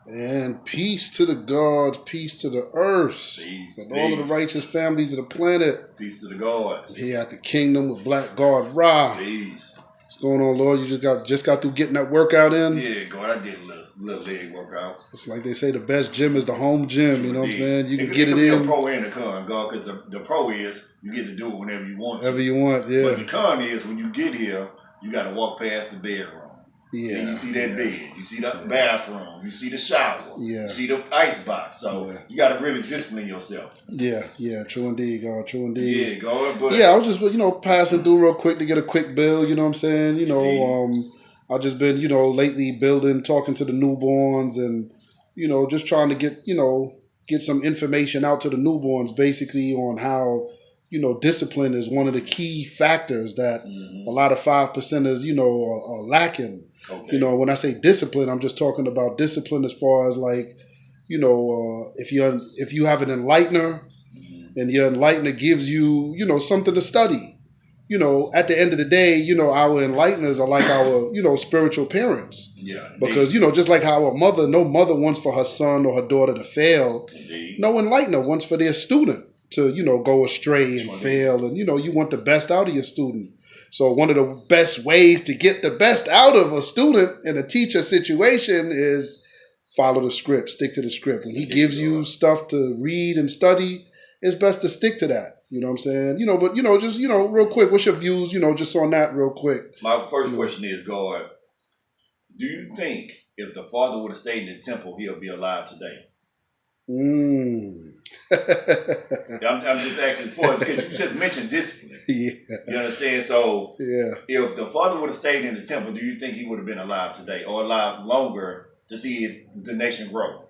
And peace to the gods, peace to the earth, Peace, and all of the righteous families of the planet. Peace to the gods. Here at the kingdom with Blackgod Ra. Peace. What's going on, Lord? You just got through getting that workout in? Yeah, God, I did a little leg workout. It's like they say, the best gym is the home gym. You know what I'm saying? You can get it be in. A pro and a con, God, because the pro is you get to do it whenever you want. Whenever you want, yeah. But the con is when you get here, you got to walk past the bedroom. Yeah. Then you see that bed, you see the bathroom, you see the shower, you see the ice box. So you got to really discipline yourself. Yeah, true indeed, God, true indeed. Yeah, God, but I was just passing through real quick to get a quick bill. You know what I'm saying? I've just been lately building, talking to the newborns, and just trying to get some information out to the newborns, basically on how discipline is one of the key factors that a lot of 5%ers are lacking. Okay. When I say discipline, I'm just talking about discipline as far as like, if you have an enlightener and your enlightener gives you, something to study, at the end of the day, our enlighteners are like our, spiritual parents. Yeah. Because, just like how no mother wants for her son or her daughter to fail, no enlightener wants for their student to, go astray and fail. And, you want the best out of your student. So one of the best ways to get the best out of a student in a teacher situation is follow the script, stick to the script. When he gives you stuff to read and study, it's best to stick to that. You know what I'm saying? But just real quick, what's your views, just on that real quick? My first question is, God, do you think if the Father would have stayed in the temple, he'll be alive today? I'm just asking for it because you just mentioned discipline. Yeah. You understand? So if the Father would have stayed in the temple, do you think he would have been alive today or alive longer to see the nation grow?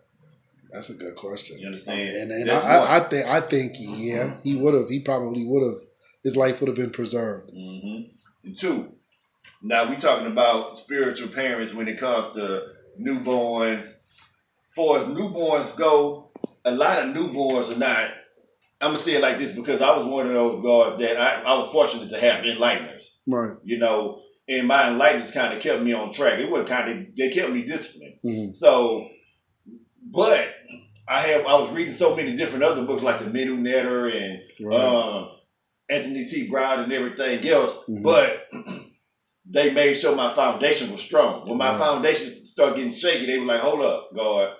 That's a good question. You understand? And I think he would have. He probably would have. His life would have been preserved. Mm-hmm. And two, now we're talking about spiritual parents when it comes to newborns. As far as newborns go, a lot of newborns are not. I'm gonna say it like this because I was one of those guys that I was fortunate to have enlighteners. Right. And my enlighteners kind of kept me on track. It was they kept me disciplined. Mm-hmm. So, but I was reading so many different other books like the Enlightener and Anthony T. Brown and everything else, but they made sure my foundation was strong. When my foundation started getting shaky, they were like, "Hold up, God,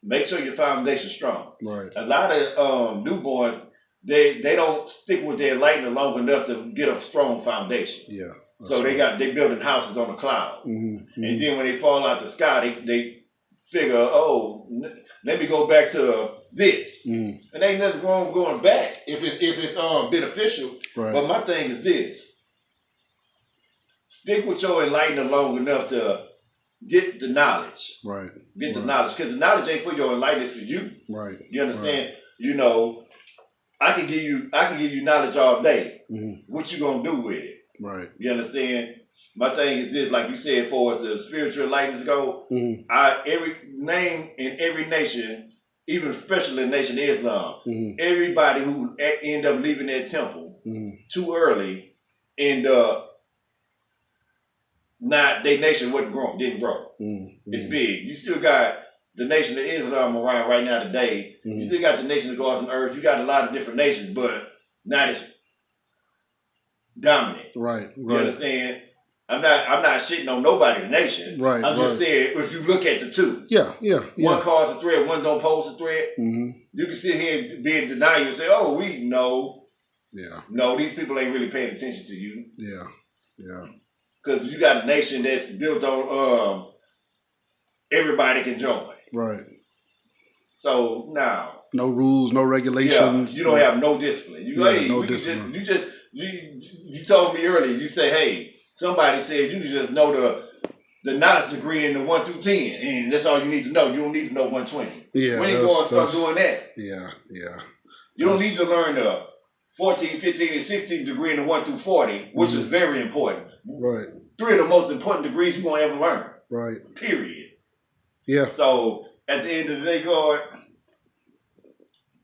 make sure your foundation's strong." Right. A lot of newborns, they don't stick with their enlightener long enough to get a strong foundation. Yeah. So they building houses on the cloud, and then when they fall out the sky, they figure, oh, let me go back to this, and ain't nothing wrong with going back if it's beneficial. Right. But my thing is this: stick with your enlightener long enough to get the knowledge. Right. Get the knowledge, because the knowledge ain't for your enlightenment, it's for you. Right. You understand? Right. I can give you knowledge all day. What you gonna do with it? Right. You understand? My thing is this, like you said, for as the spiritual enlighteners go, every name in every nation, even especially the Nation of Islam, everybody who end up leaving their temple too early and their nation didn't grow. It's big. You still got the Nation of Islam around right now today. You still got the Nation of Gods and Earth. You got a lot of different nations, but not as dominant. Right. You understand? I'm not shitting on nobody's nation. Right. I'm just saying if you look at the two. Yeah. One causes a threat, one don't pose a threat. You can sit here and be in denial and say, "Oh, we know." Yeah. No, these people ain't really paying attention to you. Yeah. Because you got a nation that's built on everybody can join. Right. So now. No rules, no regulations. Yeah, you don't have no discipline. No discipline. You told me earlier, you say, hey, somebody said you just know the knowledge degree in the 1 through 10, and that's all you need to know. You don't need to know 120. Yeah. When you going to start doing that? Yeah. You don't need to learn the 14, 15, and 16 degree in the 1 through 40, which is very important. Right. 3 of the most important degrees you're going to ever learn. Right. Period. Yeah. So, at the end of the day, God,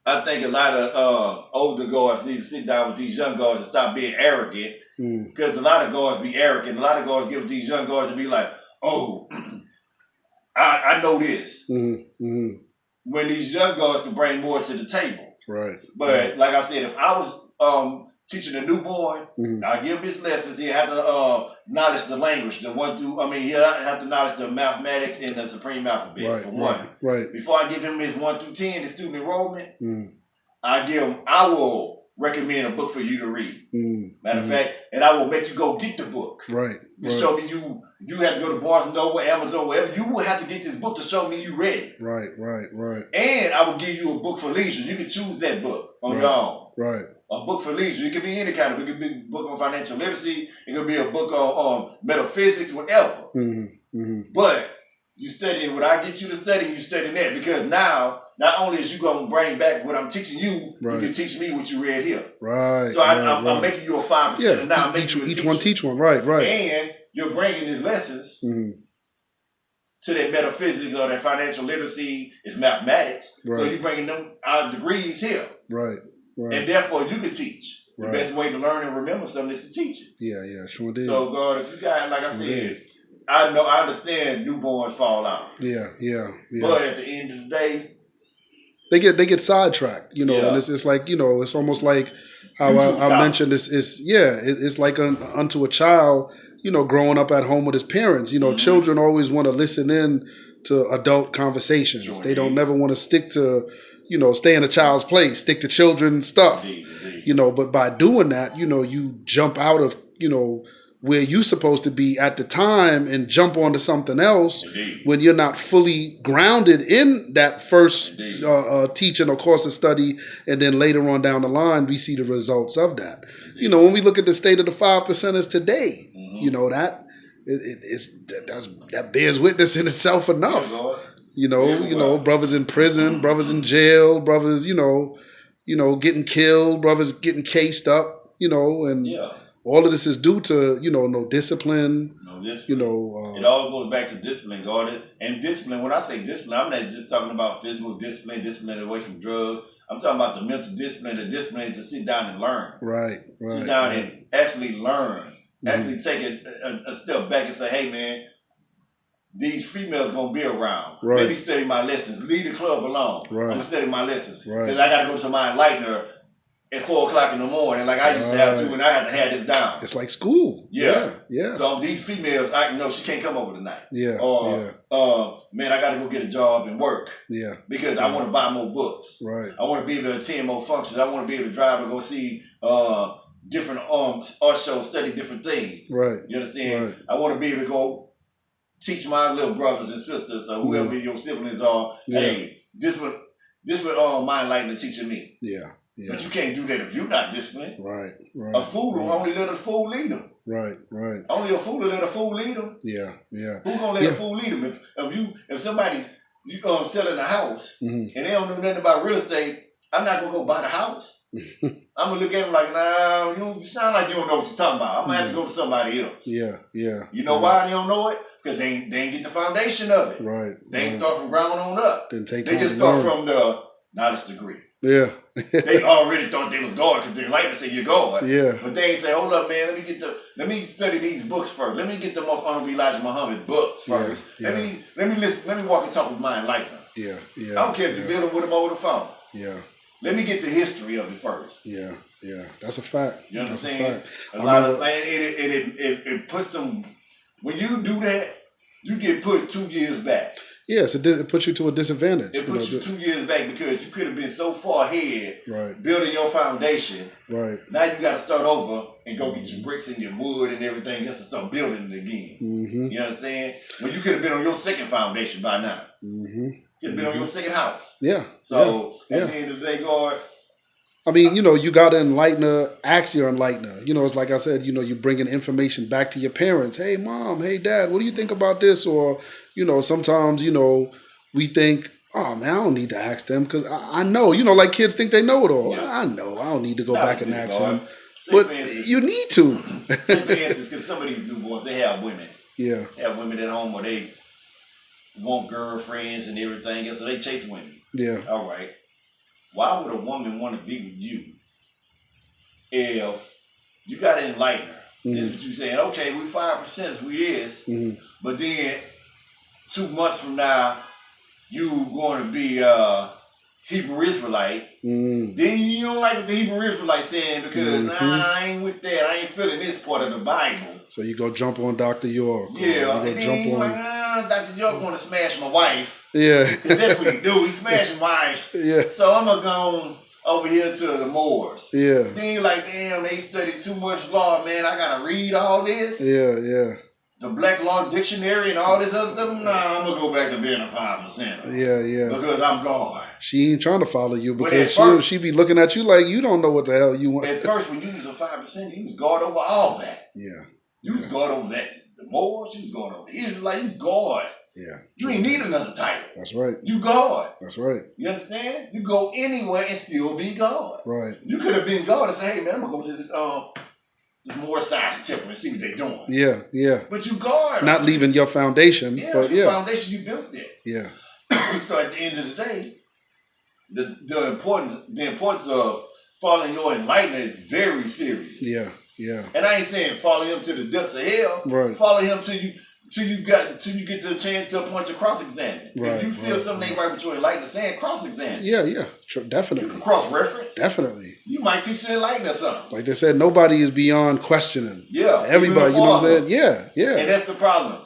I think a lot of older guards need to sit down with these young guards and stop being arrogant. Because a lot of guards be arrogant. A lot of guards give these young guards to be like, oh, I know this. When these young guys can bring more to the table. Right. But like I said, if I was teaching a newborn, I give his lessons. He have to knowledge the language, the 1 through. I mean, he have to knowledge the mathematics and the supreme alphabet for one. Right. Before I give him his 1 through 10, the student enrollment, I will recommend a book for you to read. Matter of fact, and I will make you go get the book. Right. To show me you have to go to Barnes and Noble, Amazon, wherever. You will have to get this book to show me you read it. Right. And I will give you a book for leisure. You can choose that book on your own. Right. A book for leisure. It could be any kind of. It could be a book on financial literacy. It could be a book on metaphysics, whatever. But you studying what I get you to study, you studying that, because now not only is you gonna bring back what I'm teaching you, you can teach me what you read here. Right. So I'm making you a 5%. Yeah. And now I'm making you a each teacher. one teach one. Right. And you're bringing his lessons to that metaphysics or that financial literacy is mathematics. So you're bringing them our degrees here. Right. And therefore you can teach. The best way to learn and remember something is to teach it. Yeah, sure did. So God, if you got, like I said, I understand newborns fall out. Yeah. But at the end of the day, they get sidetracked, and it's like, it's almost like how I mentioned it's like unto a child, growing up at home with his parents. Children always want to listen in to adult conversations. They don't never want to stick to, stay in a child's place, stick to children's stuff. But by doing that, you jump out of, where you're supposed to be at the time and jump onto something else when you're not fully grounded in that first teaching or course of study, and then later on down the line we see the results of that. When we look at the state of the 5%ers today, that bears witness in itself enough. Brothers in prison, brothers in jail, brothers getting killed, brothers getting cased up, all of this is due to, no discipline. It all goes back to discipline, God. And discipline, when I say discipline, I'm not just talking about physical discipline, discipline away from drugs. I'm talking about the mental discipline, the discipline to sit down and learn. Right. Sit down and actually learn. Actually take a step back and say, hey, man, these females going to be around. Let me study my lessons. Leave the club alone. I'm going to study my lessons. Because I got to go to my Enlightener at 4 o'clock in the morning, like I used to have to, and I had to have this down. It's like school. Yeah. So these females, I know she can't come over tonight. Man, I got to go get a job and work. Because I want to buy more books. I want to be able to attend more functions. I want to be able to drive and go see different art shows, study different things. You understand? I want to be able to go teach my little brothers and sisters or whoever your siblings are. Hey, this what my Enlightener teaching me. But you can't do that if you're not disciplined. A fool will only let a fool lead him. Only a fool will let a fool lead him. Who's gonna let a fool lead him? If somebody's selling a house and they don't know nothing about real estate, I'm not gonna go buy the house. I'm gonna look at them like, nah, you sound like you don't know what you're talking about. I'm gonna have to go to somebody else. You know why they don't know it? Because they ain't get the foundation of it. They ain't start from ground on up. They just start from the knowledge degree. They already thought they was God because they like to say you're God. But they ain't say, hold up, man, let me study these books first. Let me get the most honorable Elijah Muhammad's books first. Let me walk and talk with my Enlightener. I don't care if you're building with him over the phone. Let me get the history of it first. That's a fact. You understand? A lot of it puts them. When you do that, you get put 2 years back. Yes, it puts you to a disadvantage. It puts you 2 years back because you could have been so far ahead building your foundation. Now you got to start over and go get your bricks and your wood and everything just to start building it again. You understand? When you could have been on your second foundation by now. You could have been on your second house. So at the end of the day, God. I mean, you got an Enlightener, ask your Enlightener. It's like I said, you're bringing information back to your parents. Hey, mom, hey, dad, what do you think about this? Or, sometimes, we think, oh, man, I don't need to ask them because I know. Like kids think they know it all. I know. I don't need to go back and ask them. But you need to. Say, for instance, because some of these newborns, they have women. They have women at home where they want girlfriends and everything else, so they chase women. All right. Why would a woman want to be with you if you got an Enlightener? This is what you're saying. Okay, we 5%, we is, but then 2 months from now, you going to be Hebrew Israelite. Then you don't like what the Hebrew Israelite saying because I ain't with that. I ain't feeling this part of the Bible. So you go jump on Dr. York. Yeah, and then you like, Dr. York want to smash my wife. Yeah. Because that's what he do. He smashing wives. Yeah. So I'm going to go over here to the Moors. Yeah. Then you like, damn, they study too much law, man. I got to read all this. Yeah. The Black Law Dictionary and all this other stuff. Nah, I'm going to go back to being a 5%. Yeah. Because I'm God. She ain't trying to follow you because she be looking at you like you don't know what the hell you want. At first, when you was a 5%, you was God over all that. Yeah. You was God over that. The Moors, you was God over the Israelites, you was God. Yeah. You ain't need another title. That's right. You God. That's right. You understand? You go anywhere and still be God. Right. You could have been God and say, hey man, I'm gonna go to this Moor Science Temple and see what they're doing. Yeah. But you God. Not leaving your foundation. Yeah, but your foundation you built there. Yeah. So at the end of the day, the importance of following your enlightener is very serious. Yeah. And I ain't saying follow him to the depths of hell. Right. Follow him till you get to a chance to a point to cross-examine. If you feel something ain't right with your enlightener saying, cross-examine. Yeah. Definitely. You can cross-reference. Definitely. You might teach the enlightener something. Like they said, nobody is beyond questioning. Yeah. Everybody, you know what I'm saying? Yeah. And that's the problem.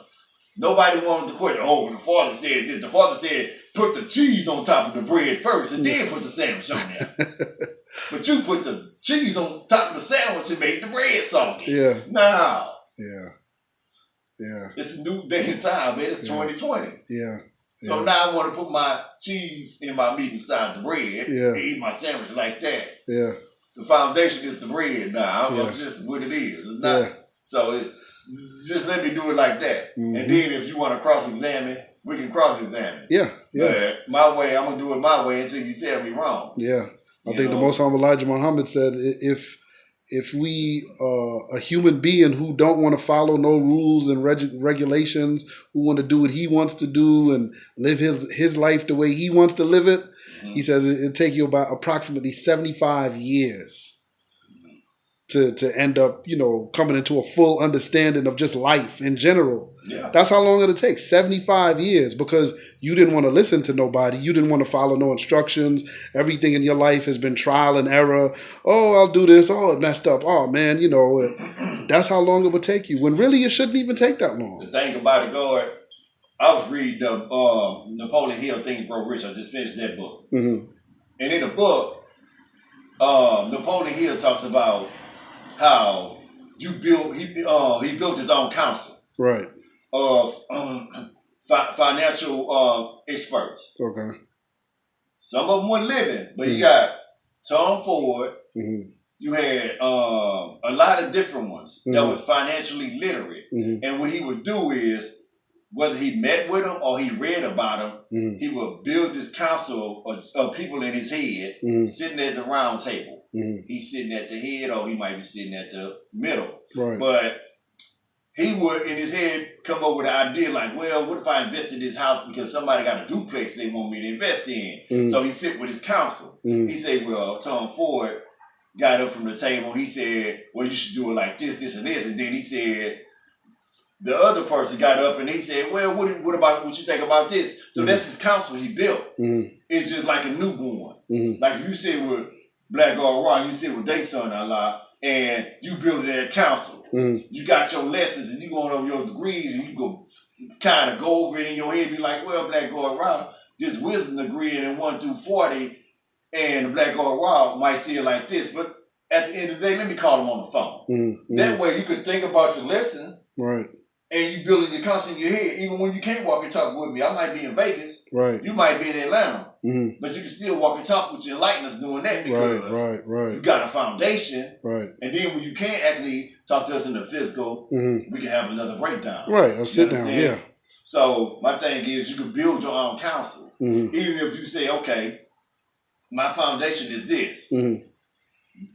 Nobody wanted to question, the father said this. The father said, put the cheese on top of the bread first and then put the sandwich on there. But you put the cheese on top of the sandwich and made the bread soggy. Yeah. No. Yeah. It's a new day and time, man. It's 2020. Yeah. So now I want to put my cheese in my meat inside the bread and eat my sandwich like that. Yeah. The foundation is the bread now. I'm just what it is. It's not. So just let me do it like that. And then if you want to cross-examine, we can cross-examine. Yeah. But my way, I'm going to do it my way until you tell me wrong. Yeah. I think the Most Honorable Elijah Muhammad said, if we a human being who don't want to follow no rules and regulations, who want to do what he wants to do and live his life the way he wants to live it, he says it'll take you about approximately 75 years to end up, coming into a full understanding of just life in general. Yeah. That's how long it'll take, 75 years, because you didn't want to listen to nobody. You didn't want to follow no instructions. Everything in your life has been trial and error. Oh, I'll do this. Oh, it messed up. Oh, man, that's how long it would take you, when really it shouldn't even take that long. The thing about it, God, I was reading Napoleon Hill, Think and Grow Rich. I just finished that book. And in the book, Napoleon Hill talks about how he built his own council. Right. Of financial experts. Okay. Some of them weren't living, but you got Tom Ford. You had a lot of different ones that was financially literate. And what he would do is, whether he met with them or he read about them, he would build this council of people in his head, sitting at the round table. He's sitting at the head, or he might be sitting at the middle. Right. But he would, in his head, come up with an idea like, well, what if I invest in this house because somebody got a duplex they want me to invest in? So he sit with his counsel. He said, well, Tom Ford got up from the table. He said, well, you should do it like this, this, and this. And then he said, the other person got up and he said, well, what you think about this? So that's his counsel he built. It's just like a newborn. Like if you sit with Blackgod Ra, you sit with their son Allah, and you build that counsel. You got your lessons and you going over your degrees and you go kind of go over it in your head and be like, well, Blackgod Ra, this wisdom degree in 1 through 40, and Blackgod Ra might see it like this, but at the end of the day, let me call him on the phone. That way you can think about your lesson. Right. And you building your counsel in your head, even when you can't walk and talk with me. I might be in Vegas. Right. You might be in Atlanta. But you can still walk and talk with your enlighteners doing that because right. you got a foundation. Right. And then when you can't actually talk to us in the physical, we can have another breakdown. Right, or sit down, yeah. So my thing is you can build your own counsel. Even if you say, okay, my foundation is this.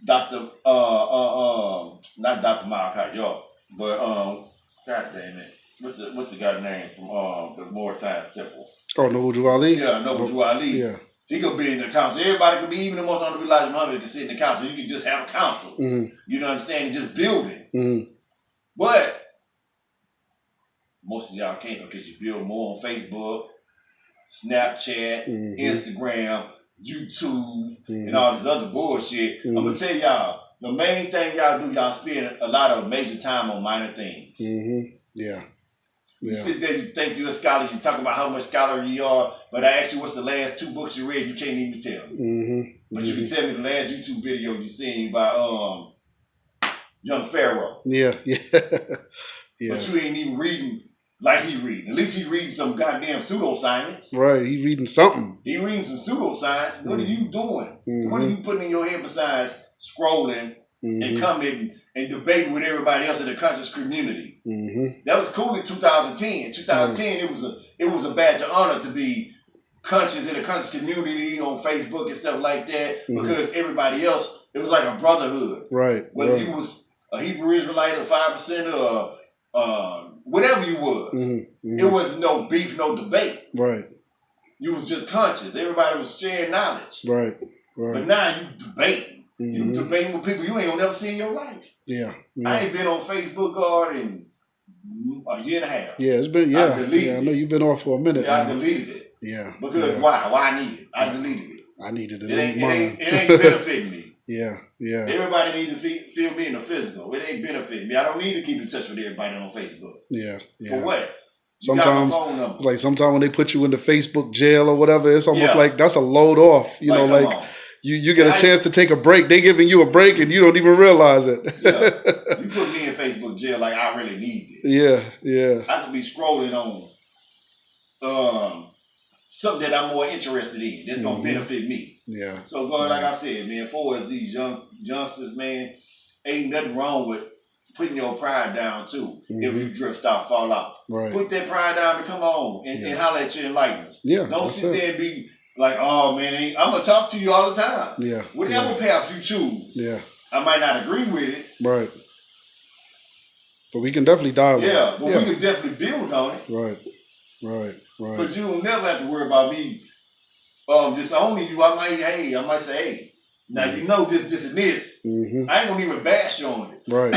Dr. Not Dr. Malachi York, but God damn it. What's the guy's name from the Moore Science Temple? Oh, Nawuju Ali? Yeah, Nawuju Ali. Yeah. He could be in the council. Everybody could be, even the most honorable Elijah Muhammad can sit in the council. You can just have a council. You know what I'm saying? And just build it. But most of y'all can't because you build more on Facebook, Snapchat, Instagram, YouTube, and all this other bullshit. I'm gonna tell y'all, the main thing y'all do, y'all spend a lot of major time on minor things. Yeah. You sit there, you think you're a scholar, you talk about how much scholar you are, but I ask you what's the last 2 books you read, you can't even tell me. But you can tell me the last YouTube video you seen by Young Pharaoh. Yeah. But you ain't even reading like he reading. At least he reading some goddamn pseudoscience. Right, he reading something. He reading some pseudoscience. What are you doing? What are you putting in your head besides scrolling and commenting and debating with everybody else in the conscious community? That was cool in 2010. 2010, it was a badge of honor to be conscious in the conscious community on Facebook and stuff like that because everybody else, it was like a brotherhood. Right. Whether you was a Hebrew Israelite or 5% or whatever you was, it was no beef, no debate. Right. You was just conscious. Everybody was sharing knowledge. Right. But now you debating. You debating with people you ain't gonna never see in your life. Yeah. I ain't been on Facebook guard in a year and a half. Yeah, it's been I know you've been off for a minute. Yeah, I deleted it. Yeah. Because why? Why I need it? I deleted it. I needed it. It ain't benefiting me. Yeah. Everybody needs to feel me in the physical. It ain't benefiting me. I don't need to keep in touch with everybody on Facebook. Yeah. For what? Sometimes when they put you into Facebook jail or whatever, it's almost like that's a load off. You know, like you get a chance to take a break. They giving you a break and you don't even realize it. You put me in Facebook jail like I really need this. Yeah. I could be scrolling on something that I'm more interested in. That's gonna benefit me. Yeah. So like I said, man, for as these youngsters, man, ain't nothing wrong with putting your pride down too. If you drift off, fall off. Right. Put that pride down and come on and holler at your enlighteners. Yeah. Don't sit there and be like, oh man, I'm gonna talk to you all the time. Yeah. Whatever path you choose. Yeah. I might not agree with it. Right. But we can definitely dialogue. Yeah, but we can definitely build on it. Right. But you will never have to worry about me disowning you. I might say, hey, now you know this and this. I ain't gonna even bash you on it. Right.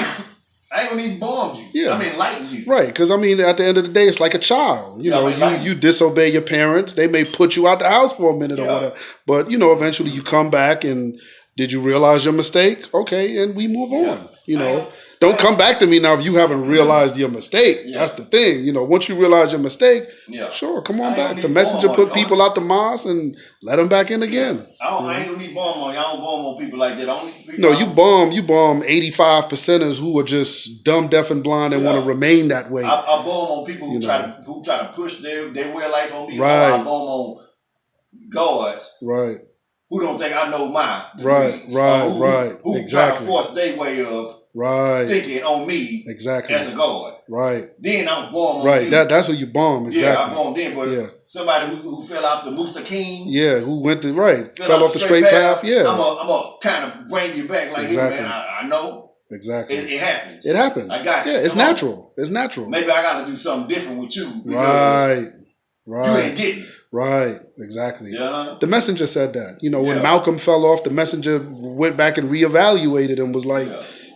I ain't gonna even bomb you. Yeah. I'm enlighten you. Right, because I mean, at the end of the day, it's like a child. You know, you disobey your parents. They may put you out the house for a minute or whatever. But, you know, eventually you come back and did you realize your mistake? Okay, and we move on. You know, don't come back to me now if you haven't realized your mistake. That's the thing. You know, once you realize your mistake, sure, come on back. The messenger put people out the mosque and let them back in again. I ain't gonna need bomb on you. I don't bomb on people like that. No, you bomb 85%ers who are just dumb, deaf, and blind and want to remain that way. I bomb on people who try to push their way of life on me. Right. I bomb on guards. Right. Who don't think I know my degrees. Right. Who exactly. try to force their way of thinking on me as a guard. Right. Then I'm bomb on you. That's who you bomb. Exactly. Yeah, I bomb them. But somebody who fell off the Musa King. Yeah, who went to fell off the straight path. Yeah. I'm gonna kind of bring you back like, hey man, I know. Exactly. It happens. It happens. I got you. Yeah, it's natural. It's natural. Maybe I got to do something different with you. Right. You ain't getting it. Right, exactly. Yeah. The messenger said that. You know, when Malcolm fell off, the messenger went back and reevaluated and was like,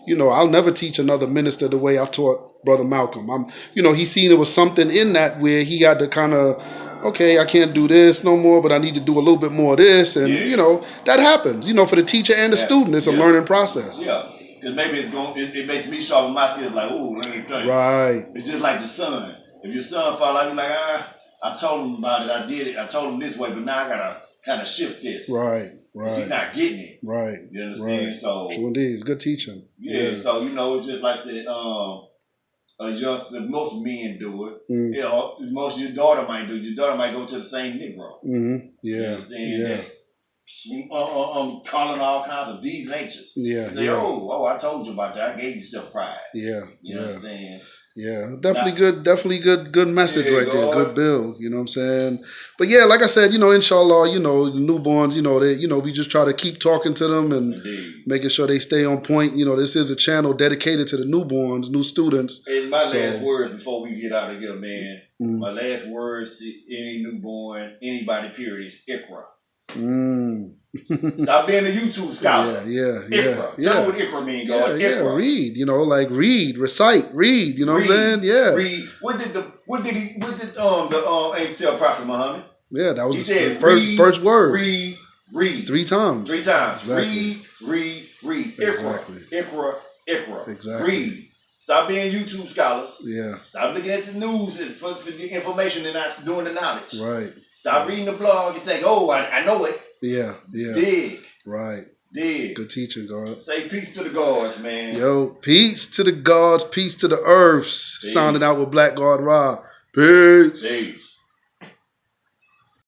you know, I'll never teach another minister the way I taught Brother Malcolm. He seen there was something in that where he had to kind of, okay, I can't do this no more, but I need to do a little bit more of this. And, you know, that happens, you know, for the teacher and the student. It's a learning process. Yeah. Because maybe it makes me sharpen my skills like, ooh, let me think. Right. It's just like the sun. If your son fall out, you're like, I told him about it. I did it. I told him this way, but now I gotta kind of shift this. Right. He's not getting it. Right. You understand? Right. So true indeed. It's good teaching. Yeah. So you know, it's just like that. A youngster, most men do it. You know, most of your daughter might do it. Your daughter might go to the same Negro. Yeah. You understand? Calling all kinds of these natures. Yeah. Say, I told you about that. I gave you self-pride. Yeah. You understand? Yeah, definitely good message right there. Good build, you know what I'm saying? But yeah, like I said, you know, inshallah, you know, the newborns, you know, we just try to keep talking to them and making sure they stay on point. You know, this is a channel dedicated to the newborns, new students. And my last words before we get out of here, man. My last words to any newborn, anybody period, is Ikra. Stop being a YouTube scholar. Ikra. Tell me what Ikra means, God. Read, you know, like read, recite, read, you know what I'm saying? Yeah. Read. What did the What did the angel Prophet Muhammad? Yeah, that was he the said, first word. Read. 3 times. 3 times. Exactly. Read. Exactly. Ikra. Exactly. Read. Stop being YouTube scholars. Yeah. Stop looking at the news for the information and not doing the knowledge. Right. Stop reading the blog and think, oh, I know it. Yeah. Dig. Right. Dig. Good teaching, God. Say peace to the gods, man. Yo, peace to the gods, peace to the earths. Sounding out with Blackgod Ra. Peace. Peace.